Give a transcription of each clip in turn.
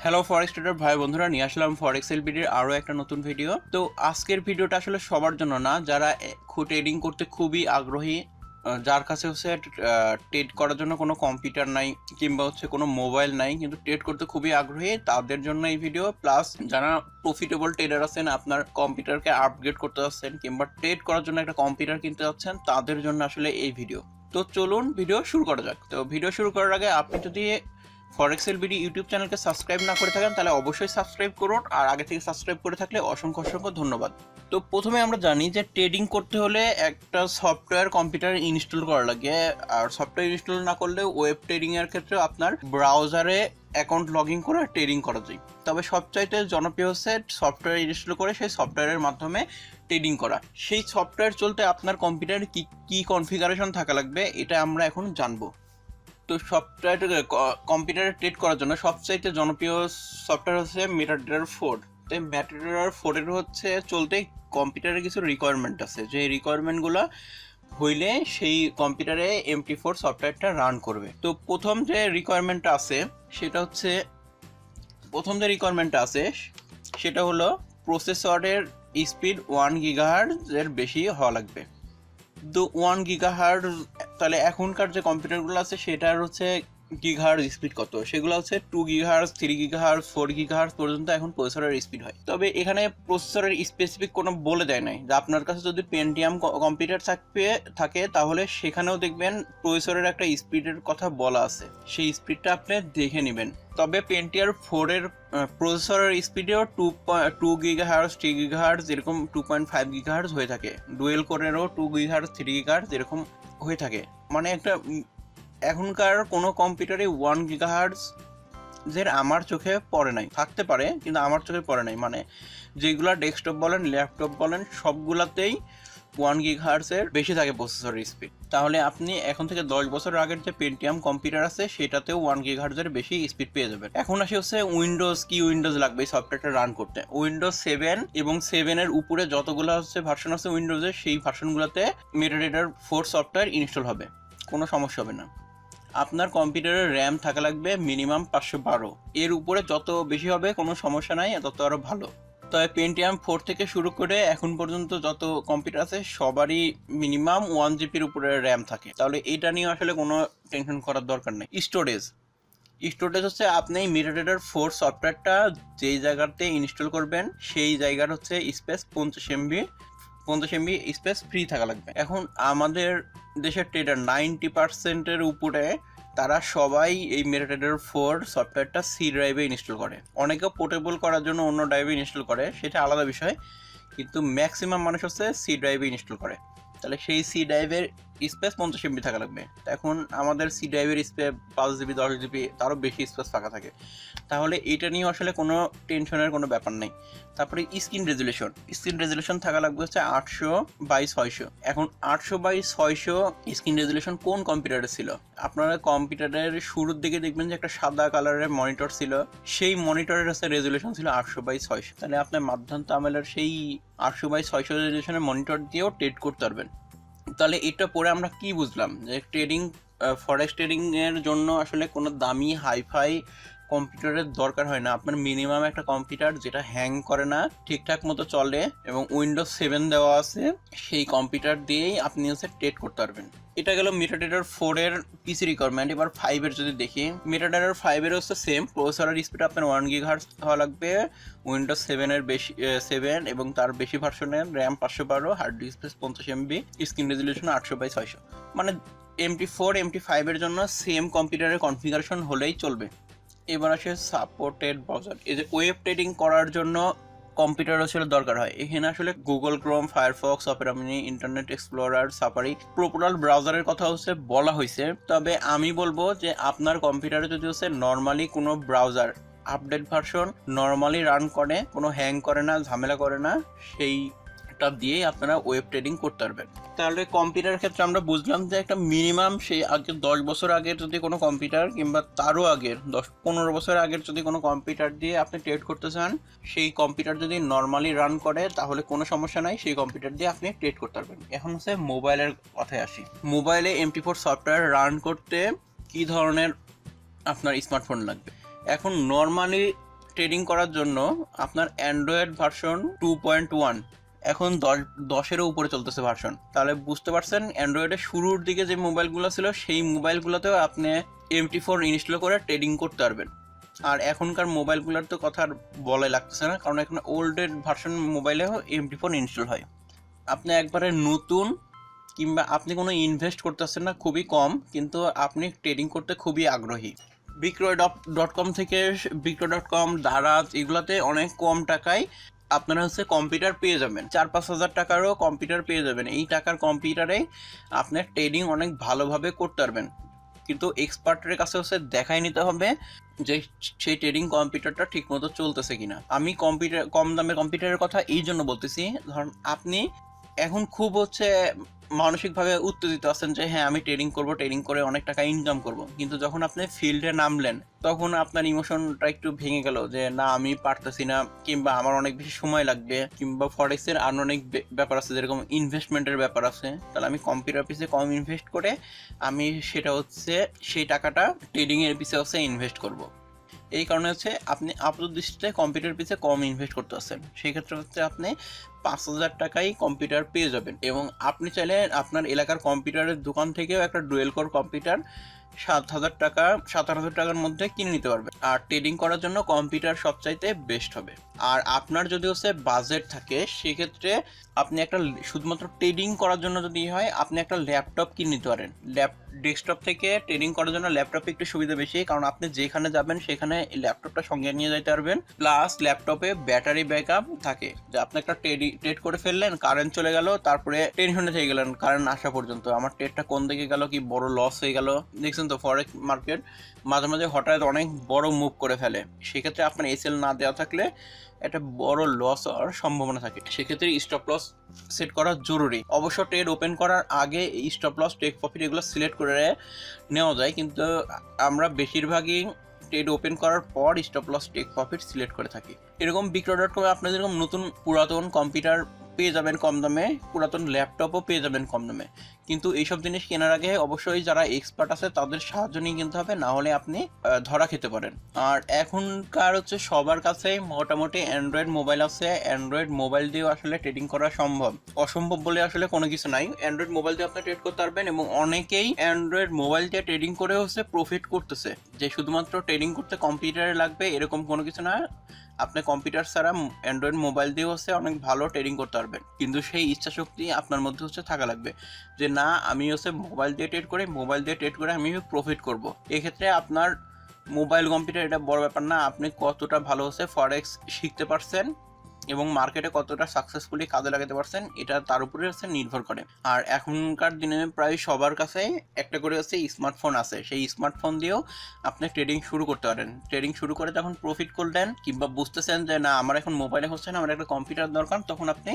Hello ফরেক্স tedder ভাই বন্ধুরা, নিয়ে আসলাম ফরেক্স এলবিডির আরও একটা নতুন ভিডিও। তো আজকের ভিডিওটা আসলে সবার জন্য না, যারা ট্রেডিং করতে খুবই আগ্রহী, যার কাছে ট্রেড করার জন্য কোনো কম্পিউটার নাই কিংবা কোনো মোবাইল নাই, কিন্তু ট্রেড করতে খুবই আগ্রহী তাদের জন্য এই ভিডিও। প্লাস যারা প্রফিটেবল ট্রেডার আছেন, আপনার কম্পিউটারকে আপগ্রেড করতে যাচ্ছেন কিংবা ট্রেড করার জন্য একটা কম্পিউটার কিনতে যাচ্ছেন, তাদের জন্য আসলে এই ভিডিও। তো চলুন ভিডিও শুরু করা যাক। তো ভিডিও শুরু করার আগে আপনি যদি ফরেক্স এলবিডি ইউটিউব চ্যানেলকে সাবস্ক্রাইব না করে থাকেন তাহলে অবশ্যই সাবস্ক্রাইব করুন, আর আগে থেকে সাবস্ক্রাইব করে থাকলে অসংখ্য অসংখ্য ধন্যবাদ। তো প্রথমে আমরা জানি যে ট্রেডিং করতে হলে একটা সফটওয়্যার কম্পিউটারে ইনস্টল করা লাগে, আর সফটওয়্যার ইনস্টল না করলে ওয়েব ট্রেডিং এর ক্ষেত্রে আপনার ব্রাউজারে অ্যাকাউন্ট লগ ইন করে ট্রেডিং করা যায়। তবে সবচাইতে জনপ্রিয় হচ্ছে সফটওয়্যার ইনস্টল করে সেই সফটওয়্যারের মাধ্যমে ট্রেডিং করা। সেই সফটওয়্যার চলতে আপনার কম্পিউটারে কি কি কনফিগারেশন থাকা লাগবে এটা আমরা এখন জানবো। তো সফটওয়্যার কম্পিউটারে ট্রেড করার জন্য সবচাইতে জনপ্রিয় সফটওয়্যার হচ্ছে মেটাডেটার 4। তো মেটাডেটার 4 হচ্ছে চলতে কম্পিউটারের কিছু রিকোয়ারমেন্ট আছে, যে রিকোয়ারমেন্টগুলো হইলে সেই কম্পিউটারে MT4 সফটওয়্যারটা রান করবে। তো প্রথম যে রিকোয়ারমেন্টটা আছে সেটা হলো প্রসেসরের স্পিড 1 GHz এর বেশি হওয়া লাগবে। তো 1 GHz, তাহলে এখনকার যে কম্পিউটারগুলো আছে সেটার গিগাহার্জ স্পিড কত, সেগুলো 2 GHz, 3 GHz, 4 GHz পর্যন্ত এখন প্রসেসরের স্পিড হয়। তবে এখানে প্রসেসরের স্পেসিফিক কোনো বলে দেয় নাই, যে আপনার কাছে যদি পেন্টিয়াম কম্পিউটার থাকে তাহলে সেখানেও দেখবেন প্রসেসরের একটা স্পিডের কথা বলা আছে, সেই স্পিডটা আপনি দেখে নেবেন। তবে পেন্টিয়ার 4 প্রসেসরের স্পিডেও 2 GHz, 3 GHz, এরকম 2.5 GHz হয়ে থাকে। ডুয়েল কোরেরও 2 GHz, 3 GHz এরকম হয়ে থাকে। মানে একটা এখনকার কোনো কম্পিউটারে 1 GHz যে আমার চোখে পড়ে নাই, থাকতে পারে কিন্তু আমার চোখে পড়ে নাই। মানে যেগুলা ডেস্কটপ বলেন, ল্যাপটপ বলেন, সবগুলাতেই 1 GHz এর বেশি থাকে প্রসেসরের স্পিড। তাহলে আপনি এখন থেকে 10 বছর আগের যে পেন্টিয়াম কম্পিউটার আছে সেটাতেও 1 GHz এর বেশি স্পিড পেয়ে যাবেন। এখন আসি উইন্ডোজ লাগবে সফটওয়্যারটা রান করতে। উইন্ডোজ 7 এবং 7 এর উপরে যতগুলো ভার্সন আছে উইন্ডোজের, সেই ভার্সনগুলোতে মেটাডেটার 4 সফটওয়্যার ইনস্টল হবে, কোনো সমস্যা হবে না। আপনার কম্পিউটারের র্যাম থাকা লাগবে মিনিমাম 512, এর উপরে যত বেশি হবে কোনো সমস্যা নাই, তত আরও ভালো। তবে পেন্টিয়াম 4 থেকে শুরু করে এখন পর্যন্ত যত কম্পিউটার আছে সবারই মিনিমাম 1 GB'র উপরে র্যাম থাকে, তাহলে এটা নিয়ে আসলে কোনো টেনশন করার দরকার নেই। স্টোরেজ আপনি মেটাডেটার 4 সফটওয়্যারটা যেই জায়গাতে ইনস্টল করবেন সেই জায়গার স্পেস 50 MB স্পেস ফ্রি থাকা লাগবে। এখন আমাদের দেশের ট্রেডার 90%-এর উপরে তারা সবাই এই মেটাডেটার 4 সফটওয়্যারটা সি ড্রাইভে ইনস্টল করে। অনেকে পোর্টেবল করার জন্য অন্য ড্রাইভে ইনস্টল করে, সেটা আলাদা বিষয়, কিন্তু ম্যাক্সিমাম মানুষ সি ড্রাইভে ইনস্টল করে। তাহলে সেই সি ড্রাইভের স্পেস 50 MB থাকা লাগবে। এখন আমাদের সি ড্রাইভের স্পেস 5 GB, 10 GB, তারও বেশি স্পেস ফাঁকা থাকে, তাহলে এটা নিয়ে আসলে কোনো টেনশনের কোনো ব্যাপার নেই। তারপরে স্ক্রিন রেজুলেশন থাকা লাগবে 800x600। এখন 800x600 স্ক্রিন রেজুলেশন কোন কম্পিউটারে ছিল? আপনারা কম্পিউটারের শুরুর দিকে দেখবেন যে একটা সাদা কালারের মনিটর ছিল, সেই মনিটরের রেজুলেশন ছিল 800x600। তাহলে আপনার মাধ্যম তামেলের সেই 800x600 রেজুলেশনের মনিটর দিয়েও ট্রেড করতে পারবেন। তাহলে এটা পরে আমরা কি বুঝলাম, যে ফরেক্স ট্রেডিং এর জন্য আসলে কোনো দামি হাইফাই কম্পিউটারের দরকার হয় না। আপনার মিনিমাম একটা কম্পিউটার যেটা হ্যাং করে না, ঠিকঠাক মতো চলে এবং উইন্ডোজ 7 দেওয়া আছে, সেই কম্পিউটার দিয়েই আপনি ট্রেড করতে পারবেন। এটা গেল মেটাডেটার 4 এর পিসি রিকোয়ারমেন্ট। এবার 5 এর যদি দেখি, মেটাডেটার 5 এর সেম প্রসেসরের স্পিড আপনার 1 GHz হওয়া লাগবে, উইন্ডোজ 7 এর বেশি 7 এবং তার বেশি ভার্সনের RAM 512, hard disk space 50 MB, screen resolution 800x600। মানে MT4 MT5 এর জন্য সেম কম্পিউটারের কনফিগারেশন হলেই চলবে। এবার আসে সাপোর্টেড ব্রাউজার। এই যে ওয়েব ট্রেডিং করার জন্য কম্পিউটার দরকার হয়, এখানে আসলে Google Chrome, Firefox, Opera mini, Internet Explorer, Safari, popular ব্রাউজারের কথা বলা হয়েছে। তবে আমি বলবো যে আপনার কম্পিউটারে যদি নর্মালি কোনো browser update version normally run করে, কোনো হ্যাং করে না, ঝামেলা করে না, সেইটা দিয়েই আপনারা ওয়েব ট্রেডিং করতে পারবেন। তাহলে কম্পিউটারের ক্ষেত্রে আমরা বুঝলাম যে একটা মিনিমাম সেই আগের 10 বছর আগের যদি কোনো কম্পিউটার কিংবা তারও আগের 10-15 বছর আগের যদি কোনো কম্পিউটার দিয়ে আপনি ট্রেড করতে চান, সেই কম্পিউটার যদি নর্মালি রান করে তাহলে কোনো সমস্যা নাই, সেই কম্পিউটার দিয়ে আপনি ট্রেড করতে পারবেন। এখন মোবাইলের কথায় আসি। মোবাইলে MT4 সফটওয়্যার রান করতে কি ধরনের আপনার স্মার্টফোন লাগবে? এখন নর্মালি ট্রেডিং করার জন্য আপনার অ্যান্ড্রয়েড ভার্সন 2.1 এখন 10-এরও উপরে চলতেছে ভার্সন। তাহলে বুঝতে পারছেন অ্যান্ড্রয়েডের শুরুর দিকে যে মোবাইলগুলো ছিল সেই মোবাইলগুলোতেও আপনি MT4 ইনস্টল করে ট্রেডিং করতে পারবেন। আর এখনকার মোবাইলগুলোর তো কথা বলে লাগতেছে না, কারণ এখন ওল্ডের ভার্সন মোবাইলেও MT4 ইনস্টল হয়। আপনি একবারে নতুন কিংবা আপনি কোনো ইনভেস্ট করতেছেন না, খুবই কম, কিন্তু আপনি ট্রেডিং করতে খুবই আগ্রহী, বিক্রয়.com থেকে, বিক্রয়.com, দারাজ, এগুলাতে অনেক কম টাকায় আপনারা হচ্ছে কম্পিউটার পেয়ে যাবেন। 4-5 হাজার টাকারও কম্পিউটার পেয়ে যাবেন। এই টাকার কম্পিউটারে আপনার ট্রেডিং অনেক ভালোভাবে করতে পারবেন, কিন্তু এক্সপার্টের কাছে হচ্ছে দেখাই নিতে হবে যে সেই ট্রেডিং কম্পিউটারটা ঠিকমতো চলতেছে কিনা। আমি কম দামে কম্পিউটারের কথা এই জন্য বলতেছি, ধরুন আপনি এখন খুব হচ্ছে মানসিকভাবে উত্তেজিত আছেন যে হ্যাঁ আমি ট্রেডিং করব, ট্রেডিং করে অনেক টাকা ইনকাম করব, কিন্তু যখন আপনি ফিল্ডে নামলেন তখন আপনার ইমোশনটা একটু ভেঙে গেল যে না আমি পারতেছি না, কিংবা আমার অনেক বেশি সময় লাগবে, কিংবা ফরেক্সের আর অনেক ব্যাপার আছে, যেরকম ইনভেস্টমেন্টের ব্যাপার আছে। তাহলে আমি কম্পিউটার পিছে কম ইনভেস্ট করে আমি সেটা হচ্ছে সেই টাকাটা ট্রেডিংয়ের পিছে হচ্ছে ইনভেস্ট করব। এই কারণে হচ্ছে আপনি আপাতদৃষ্টিতে কম্পিউটার পিছে কম ইনভেস্ট করতে পারছেন। সেই ক্ষেত্রে হচ্ছে আপনি 5,000 টাকায় কম্পিউটার পেয়ে যাবেন, এবং আপনি চাইলে আপনার এলাকার কম্পিউটারের দোকান থেকেও একটা ডুয়েল কোর কম্পিউটার 7,000 টাকার মধ্যে কিনে নিতে পারবেন। আর ট্রেডিং করার জন্য কম্পিউটার সবচাইতে বেস্ট হবে। আর আপনার যদি হচ্ছে বাজেট থাকে সেক্ষেত্রে আপনি একটা শুধুমাত্র ট্রেডিং করার জন্য যদি হয় আপনি একটা ল্যাপটপ কিনে নিতে পারেন। ডেস্কটপ থেকে ট্রেডিং করার জন্য ল্যাপটপে একটু সুবিধা বেশি, কারণ আপনি যেখানে যাবেন সেখানে ল্যাপটপটা সঙ্গে নিয়ে যেতে পারবেন। প্লাস ল্যাপটপে ব্যাটারি ব্যাকআপ থাকে, যে আপনি একটা ট্রেড করে ফেললেন, কারেন্ট চলে গেল, তারপরে টেনশনে থেকে গেলেন কারেন্ট আসা পর্যন্ত, আমার ট্রেডটা কোন দিকে গেল, কি বড় লস হয়ে গেল। দেখছেন তো ফরেক্স মার্কেট মাঝে মাঝে হঠাৎ অনেক বড় মুভ করে ফেলে, সেক্ষেত্রে আপনার এসএল না দেওয়া থাকলে একটা বড় লস হওয়ার সম্ভাবনা থাকে। সেক্ষেত্রে স্টপ লস সেট করা জরুরি। অবশ্য ট্রেড ওপেন করার আগে স্টপ লস, টেক প্রফিট এগুলো সিলেক্ট করে নেওয়া যায়, কিন্তু আমরা বেশিরভাগই ট্রেড ওপেন করার পর stop loss, take profit select করে থাকি। এরকম বিক্রয়.com আপনাদের এরকম নতুন পুরাতন কম্পিউটার পেয়ে যাবেন কম দামে, পুরাতন ল্যাপটপও পেয়ে যাবেন কম দামে, কিন্তু এইসব জিনিস কেনার আগে অবশ্যই যারা এক্সপার্ট আছে তাদের সাহায্য নিয়ে কিনতে হবে, না হলে আপনি ধরা খেতে পারেন। আর এখনকার হচ্ছে সবার কাছে মোটামুটি অ্যান্ড্রয়েড মোবাইল আছে, অ্যান্ড্রয়েড মোবাইল দিয়েও আসলে ট্রেডিং করা সম্ভব। অসম্ভব বলে আসলে কোনো কিছু নাই, অ্যান্ড্রয়েড মোবাইল দিয়ে আপনি ট্রেড করতে পারবেন, এবং অনেকেই অ্যান্ড্রয়েড মোবাইল দিয়ে ট্রেডিং করে হচ্ছে প্রফিট করতেছে। যে শুধুমাত্র ট্রেডিং করতে কম্পিউটারে লাগবে এরকম কোনো কিছু না, আপনি কম্পিউটার ছাড়া অ্যান্ড্রয়েড মোবাইল দিয়ে হচ্ছে অনেক ভালো ট্রেডিং করতে পারবেন, কিন্তু সেই ইচ্ছা শক্তি আপনার মধ্যে হচ্ছে থাকা লাগবে যে না আমি হচ্ছে মোবাইল দিয়ে ট্রেড করে আমি প্রফিট করব। এক্ষেত্রে আপনার মোবাইল কম্পিউটার এটা বড় ব্যাপার না, আপনি কতটা ভালো হচ্ছে ফরেক্স শিখতে পারছেন এবং মার্কেটে কতটা সাকসেসফুলি কাজে লাগাতে পারছেন এটা তার উপরে হচ্ছে নির্ভর করে। আর এখনকার দিনে প্রায় সবার কাছে একটা করে হচ্ছে স্মার্টফোন আছে, সেই স্মার্টফোন দিয়েও আপনি ট্রেডিং শুরু করতে পারেন। ট্রেডিং শুরু করে যখন প্রফিট করলেন কিংবা বুঝতেছেন যে না আমার এখন মোবাইলে হচ্ছে না, আমার একটা কম্পিউটার দরকার, তখন আপনি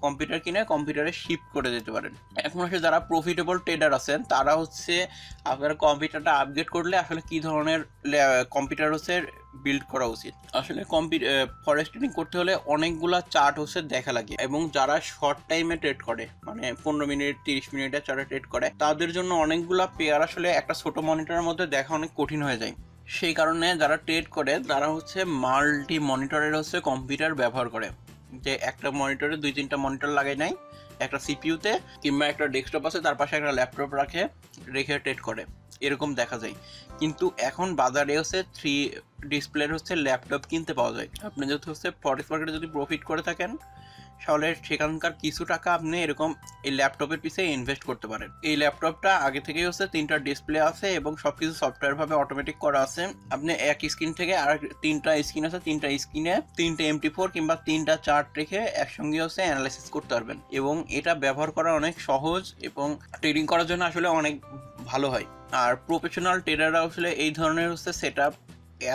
কম্পিউটার কিনে কম্পিউটারে শিফট করে দিতে পারেন। এখন হচ্ছে যারা প্রফিটেবল ট্রেডার আছেন তারা হচ্ছে আপনার কম্পিউটারটা আপগ্রেড করলে আসলে কি ধরনের কম্পিউটার হচ্ছে বিল্ড করা উচিত। আসলে ফরেক্স ট্রেডিং করতে হলে অনেকগুলা চার্ট হচ্ছে দেখা লাগে, এবং যারা শর্ট টাইমে ট্রেড করে মানে 15 মিনিট 30 মিনিটের চার্টে ট্রেড করে তাদের জন্য অনেকগুলা পেয়ার আসলে একটা ছোট মনিটরের মধ্যে দেখা অনেক কঠিন হয়ে যায়। সেই কারণে যারা ট্রেড করে তারা হচ্ছে মাল্টি মনিটরের হচ্ছে কম্পিউটার ব্যবহার করে, যে একটা মনিটরে 2-3টা মনিটর লাগাই নাই, একটা সিপিইউতে কিংবা একটা ডেস্কটপ আছে তার পাশে একটা ল্যাপটপ রেখে ট্রেড করে, এরকম দেখা যায়। কিন্তু এখন বাজারে হচ্ছে 3 ডিসপ্লের হচ্ছে ল্যাপটপ কিনতে পাওয়া যায়। আপনি যদি হচ্ছে ফরেক্স মার্কেটে যদি প্রফিট করে থাকেন তাহলে সেখানকার কিছু টাকা আপনি এরকম এই ল্যাপটপের পিছে ইনভেস্ট করতে পারেন। এই ল্যাপটপটা আগে থেকেই হচ্ছে 3টা ডিসপ্লে আছে এবং সবকিছু সফটওয়্যার ভাবে অটোমেটিক করা আছে। আপনি এক স্ক্রিন থেকে আর 3টা স্ক্রিন আছে, 3টা স্ক্রিনে 3টে MT4 কিংবা 3টা চার্ট রেখে একসঙ্গে হচ্ছে অ্যানালাইসিস করতে পারবেন, এবং এটা ব্যবহার করা অনেক সহজ এবং ট্রেডিং করার জন্য আসলে অনেক ভালো হয়। আর প্রফেশনাল ট্রেডাররা আসলে এই ধরনের হচ্ছে সেটআপ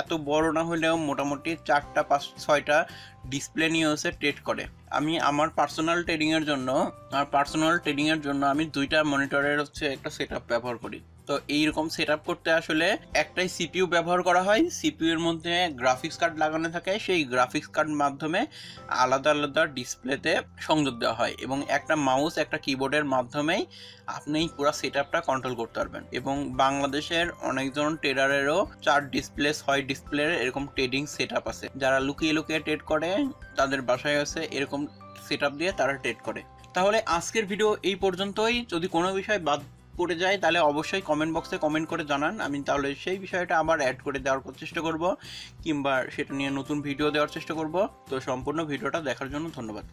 এত বড় না হলেও মোটামুটি 4টা 5-6টা ডিসপ্লে নিয়ে হচ্ছে ট্রেড করে। আমি আমার পার্সোনাল ট্রেডিংয়ের জন্য আমি 2টা মনিটরের হচ্ছে একটা সেটআপ ব্যবহার করি। তো এইরকম সেট আপ করতে আসলে একটাই সিপিইউ ব্যবহার করা হয়, সিপিইউ এর মধ্যে গ্রাফিক্স কার্ড লাগানো থাকে, সেই গ্রাফিক্স কার্ড মাধ্যমে আলাদা আলাদা ডিসপ্লেতে সংযোগ দেওয়া হয় এবং একটা মাউস একটা কিবোর্ডের মাধ্যমেই আপনি পুরো সেট আপটা কন্ট্রোল করতে পারবেন। এবং বাংলাদেশের অনেকজন ট্রেডারেরও 4 ডিসপ্লে 6 ডিসপ্লের এরকম ট্রেডিং সেট আপ আছে, যারা লুকিয়ে লুকিয়ে ট্রেড করে, তাদের বাসায় আছে এরকম সেট আপ দিয়ে তারা ট্রেড করে। তাহলে আজকের ভিডিও এই পর্যন্তই। যদি কোনো বিষয় বাদ পড়ে যায় তাহলে অবশ্যই কমেন্ট বক্সে কমেন্ট করে জানান, আমি তাহলে সেই বিষয়টা আবার অ্যাড করে দেওয়ার চেষ্টা করব কিংবা সেটা নিয়ে নতুন ভিডিও দেওয়ার চেষ্টা করব। তো সম্পূর্ণ ভিডিওটা দেখার জন্য ধন্যবাদ।